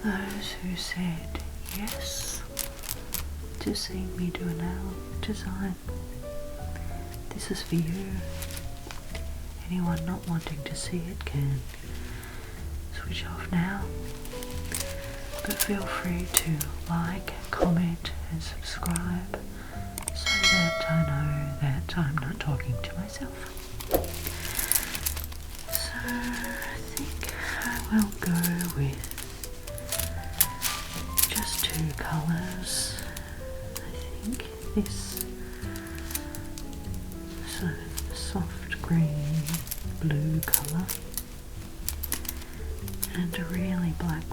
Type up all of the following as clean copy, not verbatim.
those who said yes to seeing me do a nail design, this is for you. Anyone not wanting to see it can switch off now, but feel free to like, comment and subscribe so that I know that I'm not talking to myself. So I think I will go with just 2 colours. I think this soft green blue colour and a really black,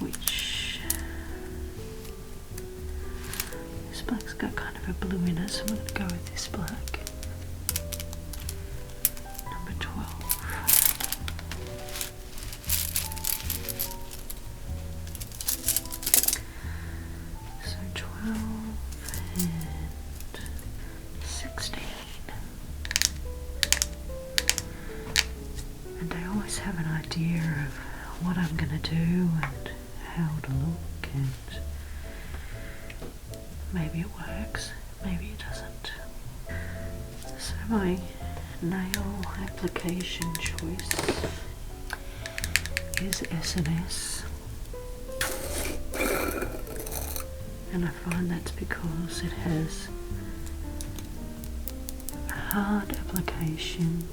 which this black's got kind of a blue in it, so I'm going to go with this black. Number 12. So 12 and 16. And I always have an idea of what I'm going to do and how to look, and maybe it works, maybe it doesn't. So my nail application choice is SNS, and I find that's because it has a hard application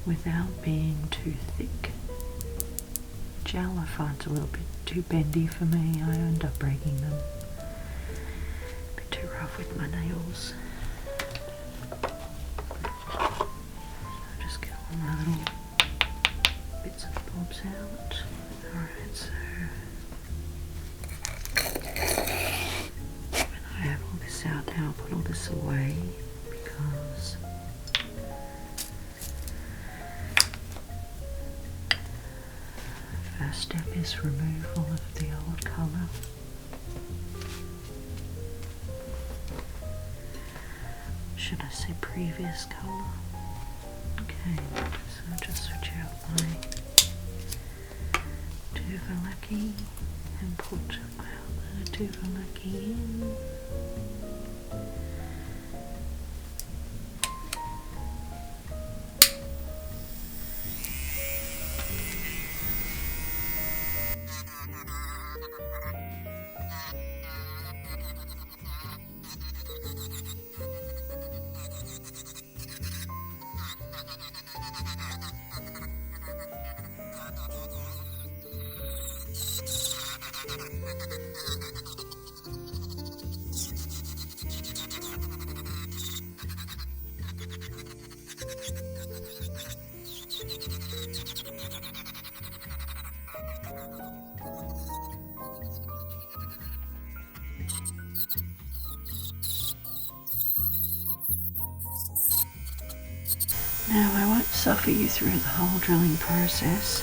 without being too thick. Gel I find a little bit too bendy for me. I end up breaking them. A bit too rough with my nails. I'll just get all my little bits and bobs out. Alright, so when I have all this out now, I'll put all this away because first step is removal of the old colour. Should I say previous colour? Okay, so I'll just switch out my Joli and put my other Joli in. Now I won't suffer you through the whole drilling process.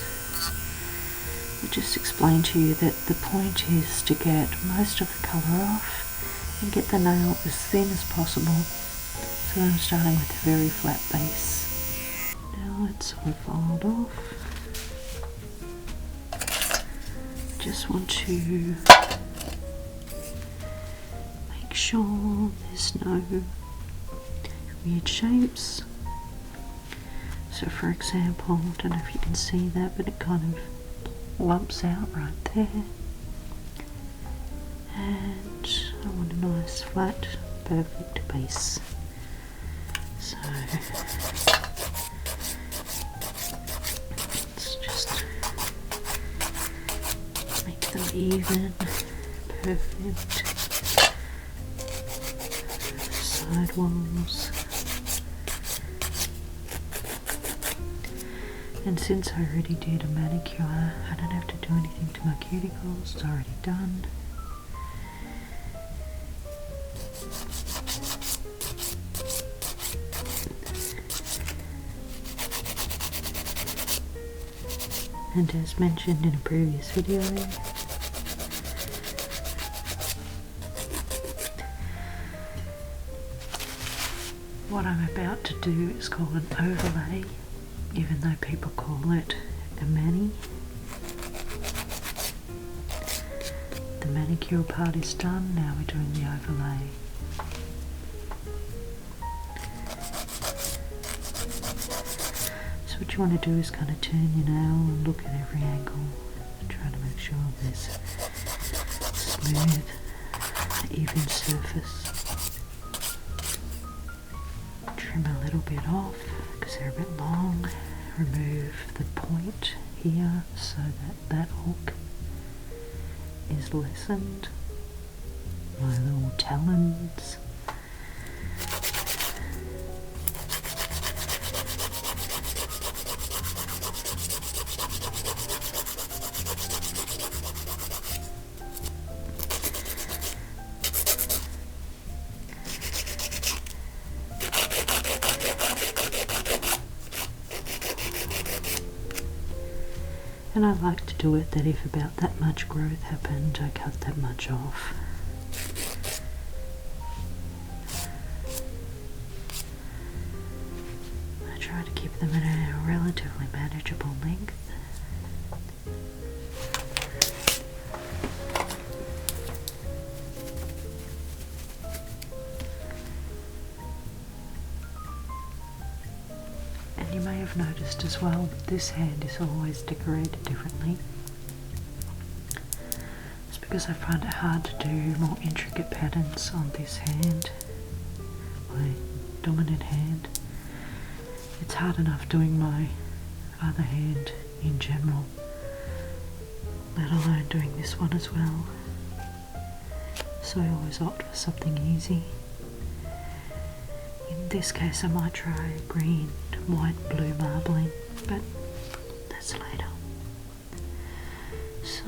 I'll just explain to you that the point is to get most of the colour off and get the nail as thin as possible, so I'm starting with a very flat base. Now it's all fold off. I just want to make sure there's no weird shapes. So for example, I don't know if you can see that, but it kind of lumps out right there. And I want a nice flat, perfect base. So let's just make them even, perfect. Side walls. And since I already did a manicure, I don't have to do anything to my cuticles, it's already done. And as mentioned in a previous video, What I'm about to do is called an overlay, even though people call it a mani. The manicure part is done, now we're doing the overlay. So what you want to do is kind of turn your nail and look at every angle, try to make sure there's smooth, even surface. Trim a little bit off because they're a bit long. Remove the point here so that that hook is lessened. My little talons. And I like to do it that if about that much growth happened, I cut that much off. I try to keep them at a relatively manageable length. You may have noticed as well that this hand is always decorated differently. It's because I find it hard to do more intricate patterns on this hand, my dominant hand. It's hard enough doing my other hand in general, let alone doing this one as well. So I always opt for something easy. In this case I might try green, white, blue marbling, but that's later. So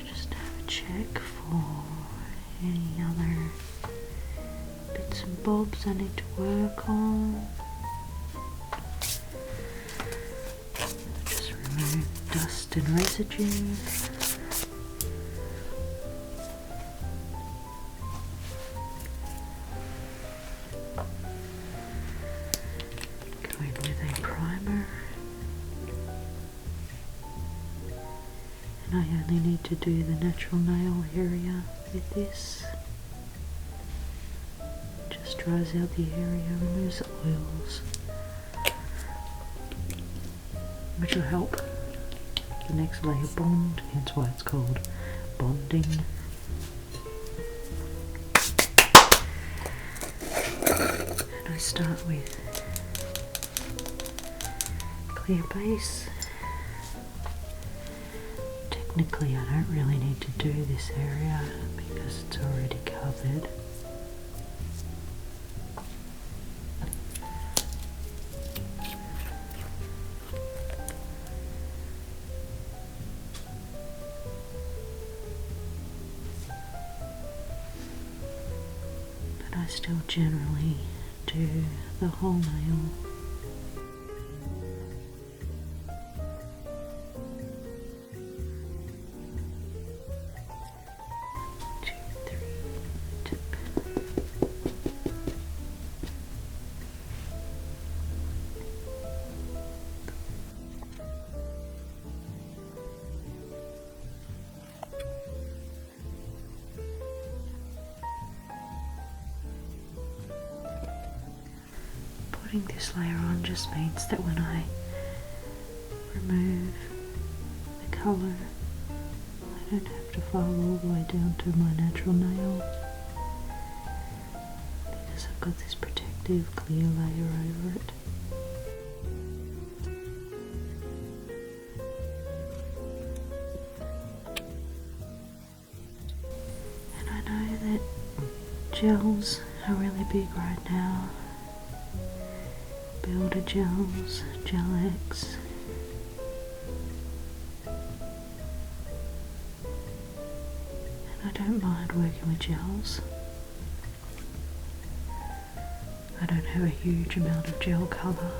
just have a check for any other bits and bobs I need to work on. Just remove dust and residue. I only need to do the natural nail area with this. Just dries out the area, removes the oils, which will help the next layer bond, hence why it's called bonding. And I start with clear base. Technically I don't really need to do this area because it's already covered. But I still generally do the whole nail. Putting this layer on just means that when I remove the colour, I don't have to file all the way down to my natural nail because I've got this protective clear layer over it. And I know that gels are really big right now. Builder gels, Gel-X. And I don't mind working with gels. I don't have a huge amount of gel colour.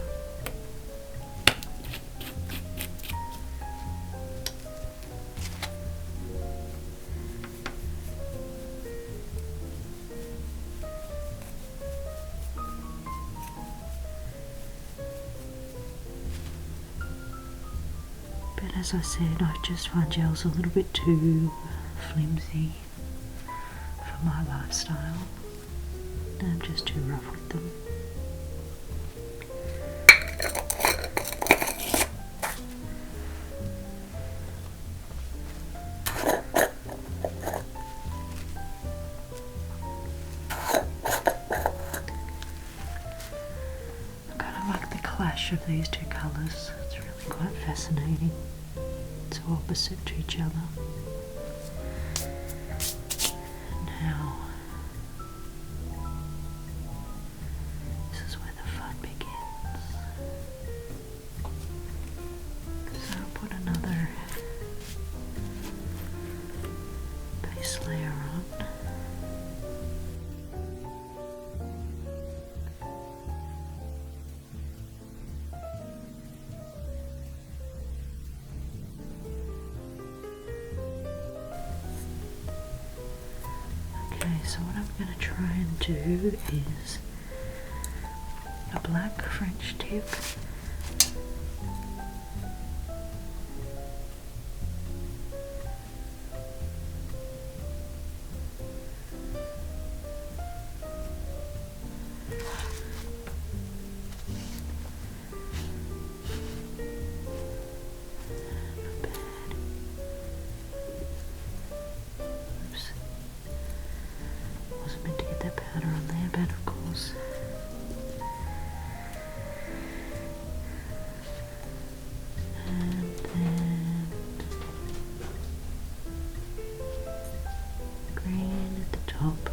as I said, I just find gels a little bit too flimsy for my lifestyle. I'm just too rough with them. I kind of like the clash of these two colours. It's really quite fascinating. So opposite to each other. Now, this is where the fun begins. So I'll put another base layer on. Okay, so what I'm going to try and do is a black French tip. Wasn't meant to get that powder on there, but of course. And then green at the top.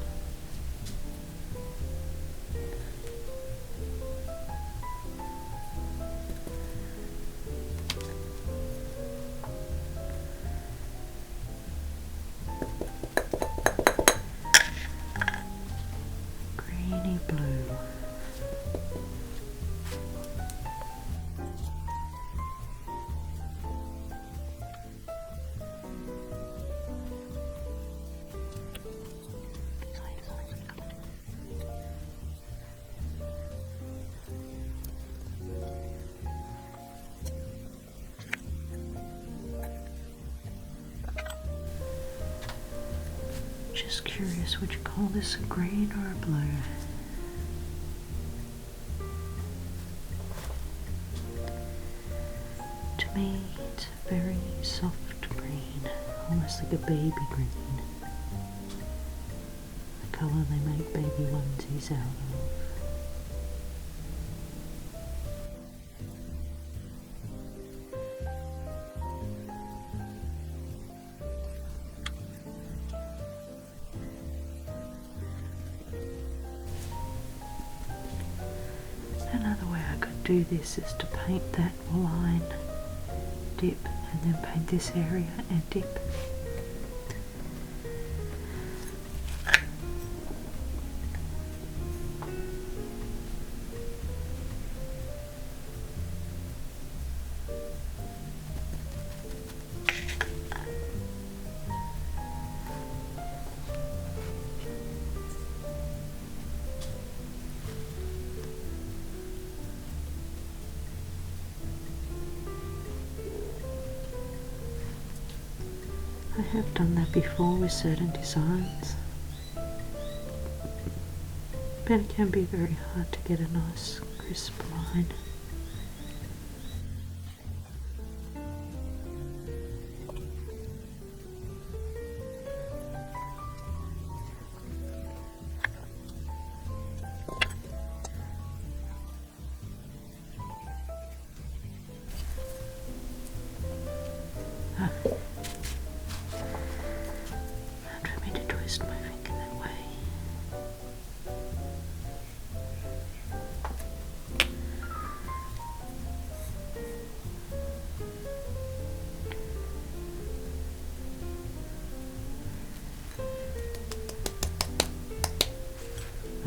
Greeny blue. Just curious, would you call this a green or a blue? To me, it's a very soft green, almost like a baby green. The colour they make baby onesies out of. Another way I could do this is to paint that line, dip, and then paint this area and dip. I have done that before with certain designs, but it can be very hard to get a nice crisp line. My finger that way.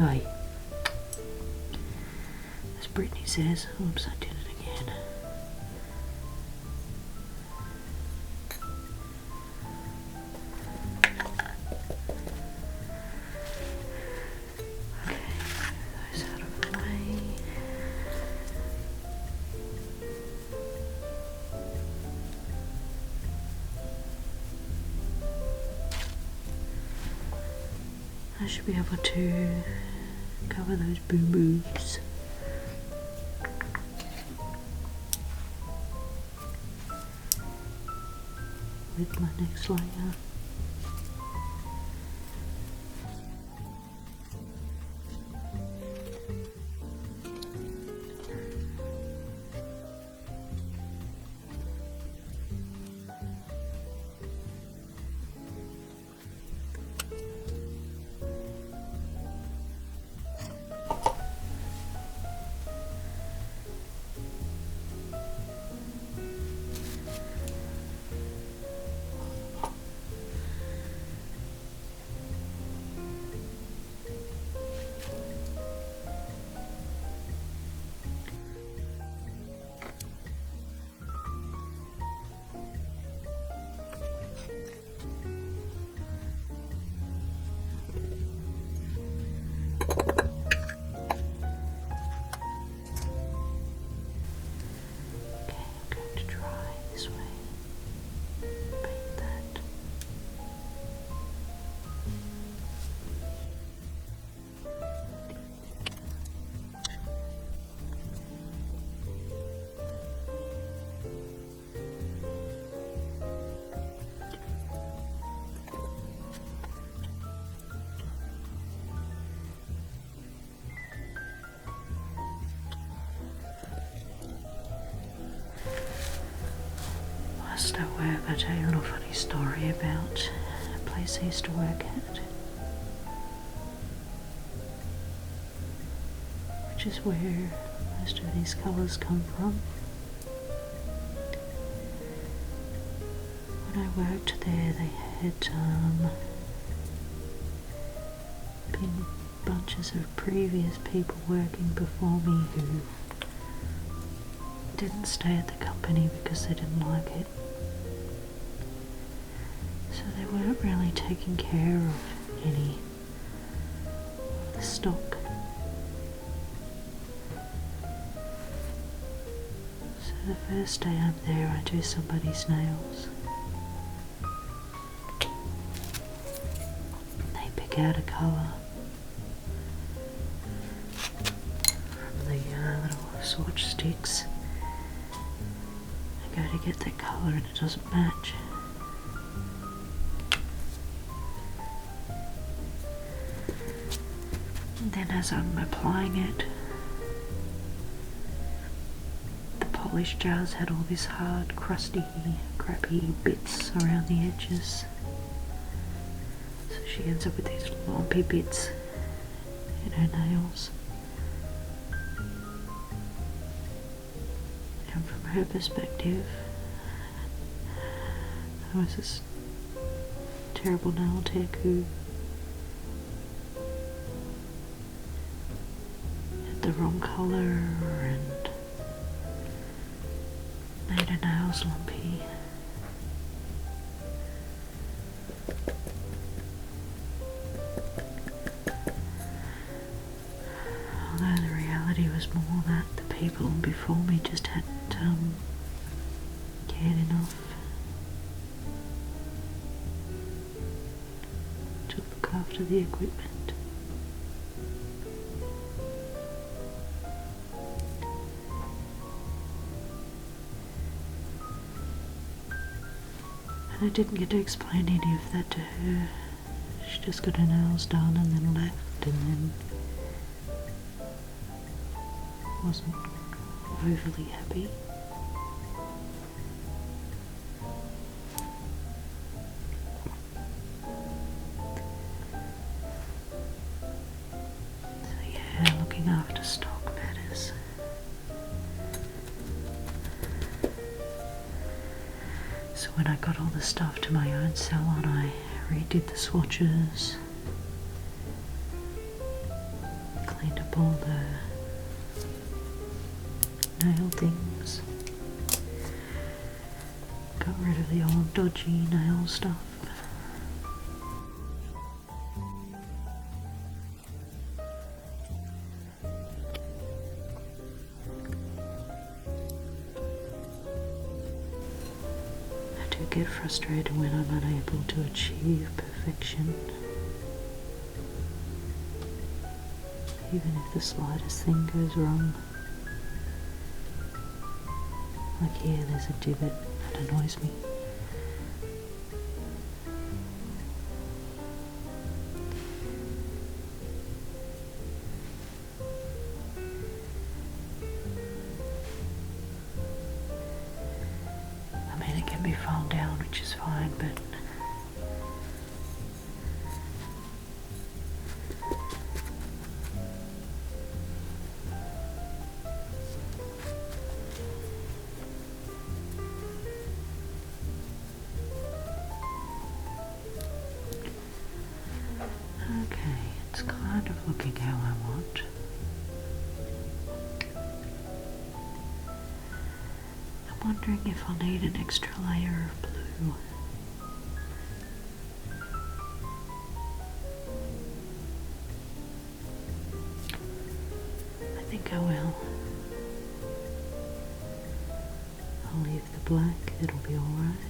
Aye. As Brittany says, oops, I did it again. I should be able to cover those boo-boos. With my next layer. Whilst I work, I'll tell you a little funny story about a place I used to work at, which is where most of these colours come from. When I worked there, they had been bunches of previous people working before me who didn't stay at the company because they didn't like it. So they weren't really taking care of any of the stock. So the first day I'm there, I do somebody's nails. They pick out a colour from the little swatch sticks. I go to get that colour and it doesn't match. And then as I'm applying it, the polish jars had all these hard, crusty, crappy bits around the edges. So she ends up with these lumpy bits in her nails. And from her perspective, I was this terrible nail tech who had the wrong colour and made her nails lumpy. Although the reality was more that the people before me just hadn't cared enough to look after the equipment. And I didn't get to explain any of that to her. She just got her nails done and then left, and then wasn't overly happy. So yeah, looking after stock matters. So when I got all the stuff to my own salon, I redid the swatches, cleaned up all the nail things, got rid of the old dodgy nail stuff. I do get frustrated when I'm unable to achieve perfection. even if the slightest thing goes wrong. Like here, there's a divot that annoys me. I mean, it can be filed down, which is fine, but okay, it's kind of looking how I want. I'm wondering if I'll need an extra layer of blue. I think I will. I'll leave the black, it'll be alright.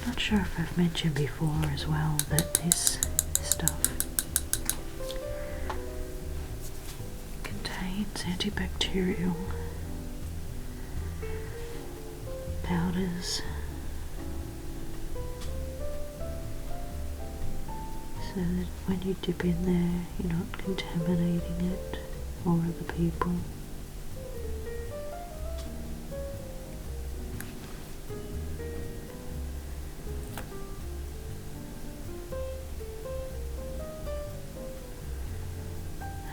Not sure if I've mentioned before as well that this stuff contains antibacterial powders, so that when you dip in there you're not contaminating it or other people.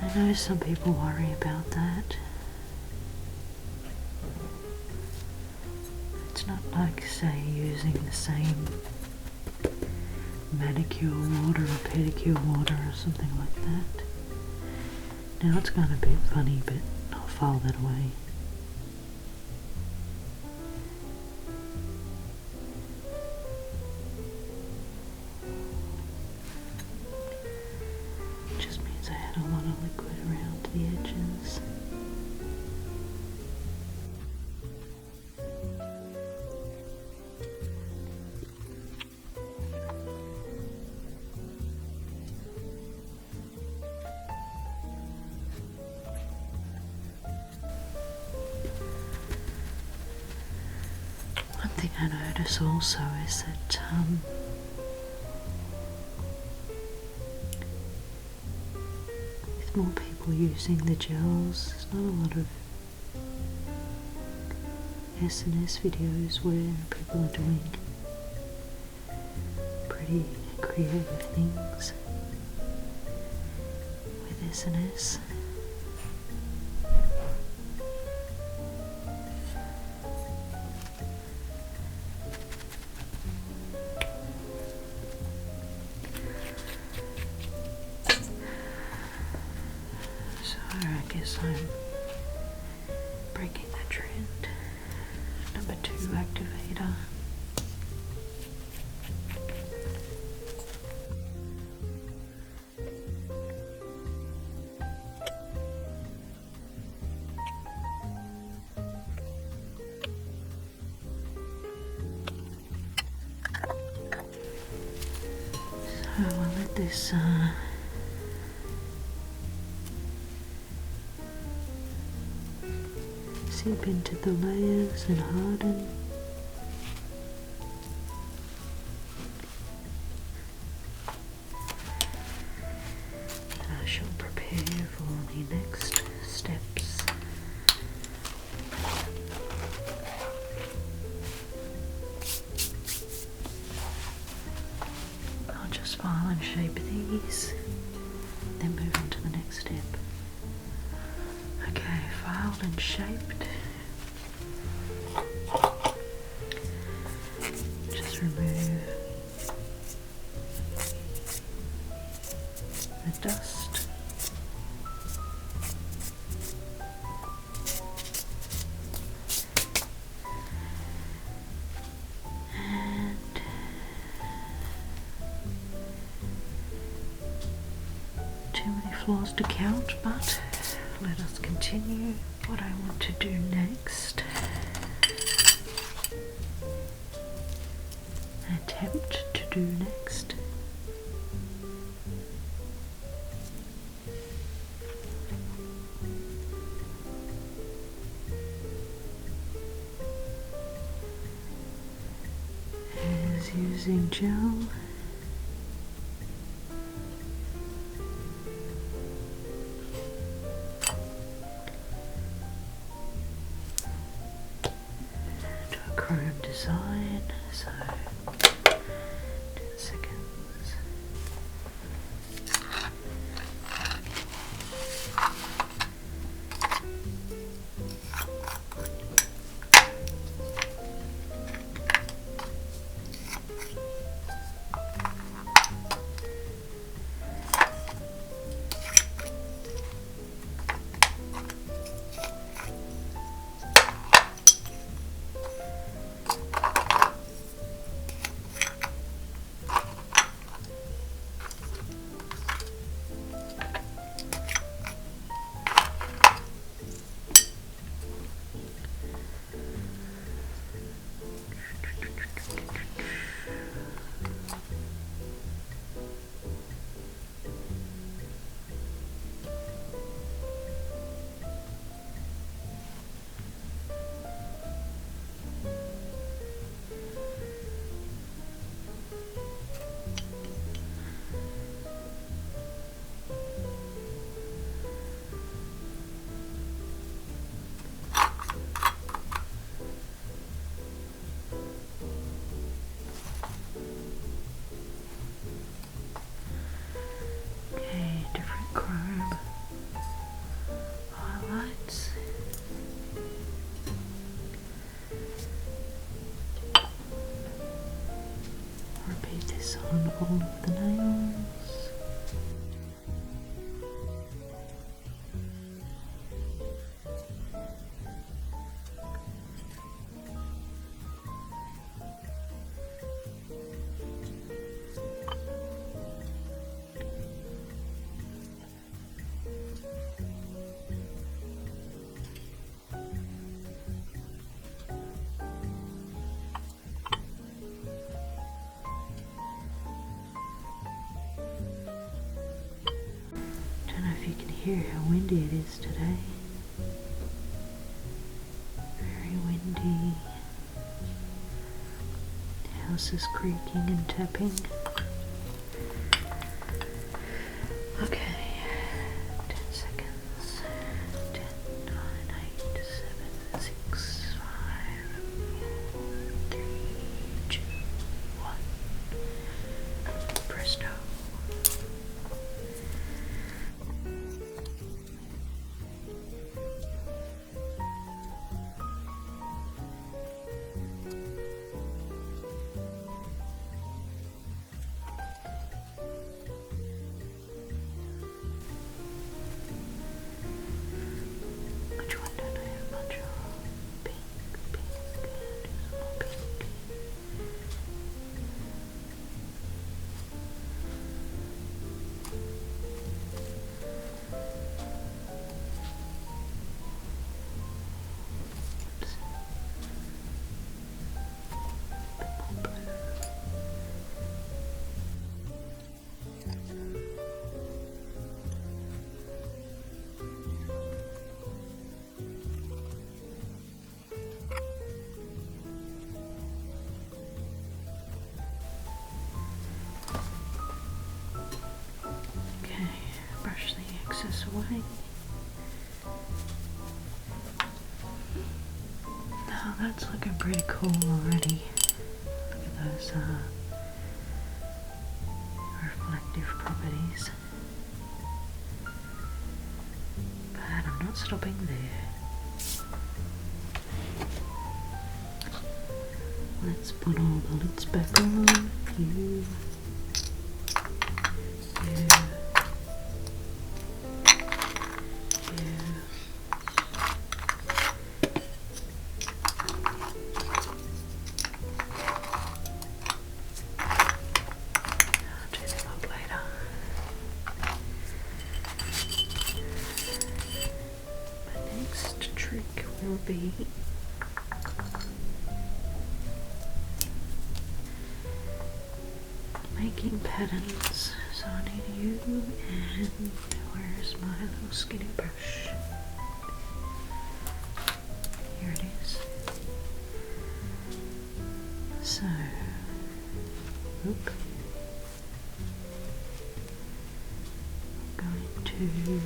I know some people worry about that. It's not like, say, using the same manicure water or pedicure water or something like that. Now it's gone a bit funny, but I'll file that away. Just means I had a lot of liquid around the edges. One thing I notice also is that with more people using the gels, there's not a lot of SNS videos where people are doing pretty creative things with SNS. I guess I'm breaking the trend. Number 2 activator. So I'll let this seep into the layers and harden. And I shall prepare for the next steps. I'll just file and shape these, then move on to the next step. Okay, filed and shaped. Just remove the dust. And too many floors to count, but let us continue. What I want to do next, attempt to do next, is using gel chrome design, so 10 seconds. Repeat this on all of the nails. You can hear how windy it is today. Very windy. The house is creaking and tapping. Okay, 10 seconds. 10, 9, 8, 7, 6, 5, 4, 3, 2, 1. Presto. Brush the excess away. Now that's looking pretty cool already. Look at those reflective properties. But I'm not stopping there. Let's put all the lids back on. You. will be making patterns. So I need you, and where's my little skinny brush? Here it is. So, oop. I'm going to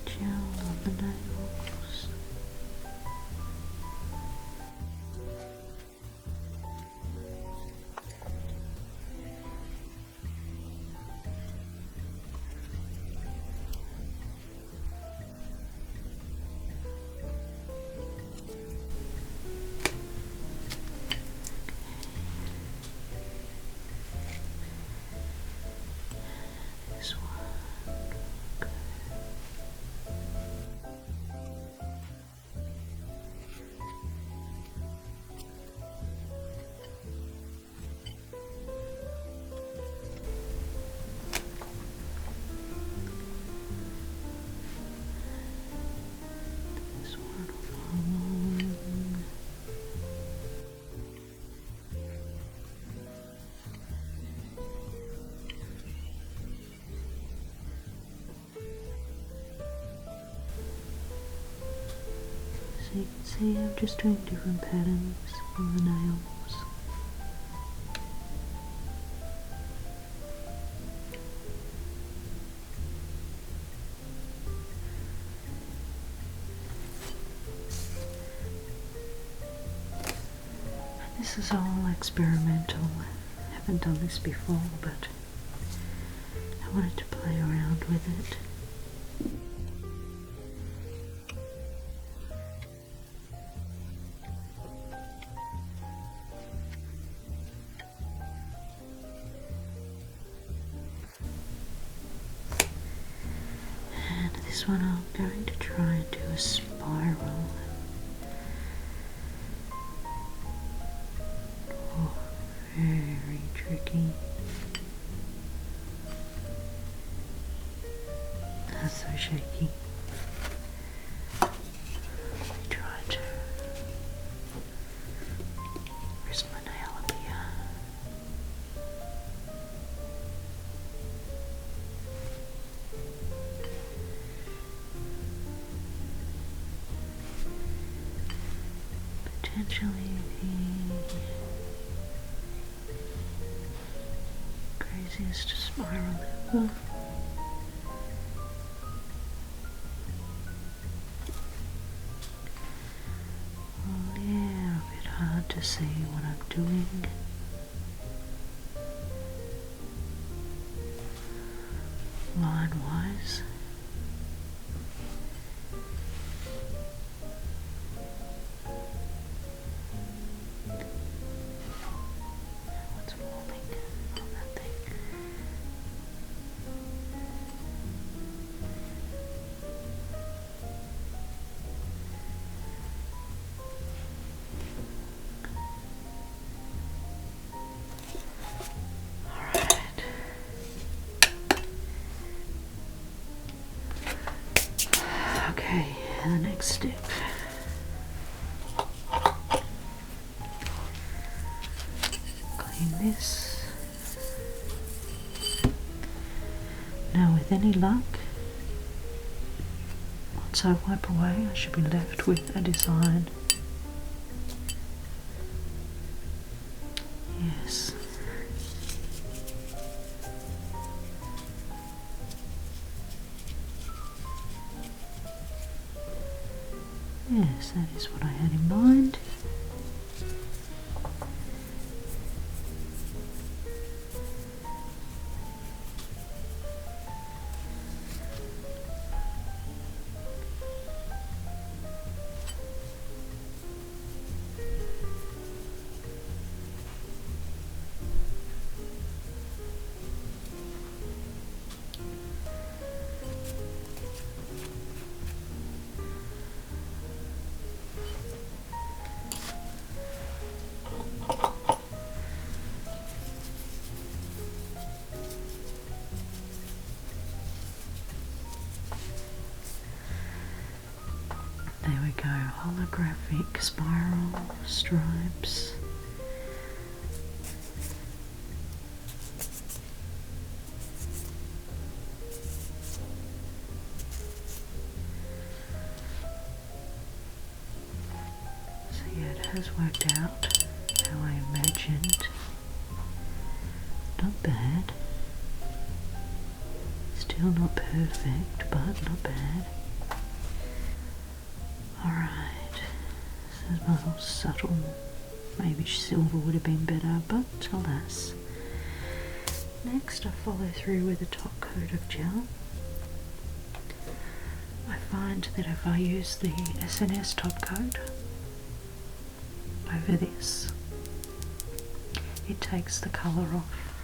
gel on the nails. This one. This one along. So you can see I'm just doing different patterns on the nails. This is all experimental. I haven't done this before, but I wanted to play around with it. And this one I'm going to try and do a spiral. Oh, very tricky. That's so shaky. Let me try to. Where's my nail up here? Potentially the craziest spiral ever. Oh yeah, a bit hard to see what I'm doing. Line wise. What's falling on that thing? Alright. Okay, and the next step. Clean this. Now with any luck, once I wipe away, I should be left with a design. Yes. Yes, that is what I had in mind. There we go, holographic spiral stripes. So yeah, it has worked out how I imagined. Not bad. Still not perfect, but not bad. Alright, this is my little subtle. Maybe silver would have been better, but alas. Next I follow through with a top coat of gel. I find that if I use the SNS top coat over this, it takes the colour off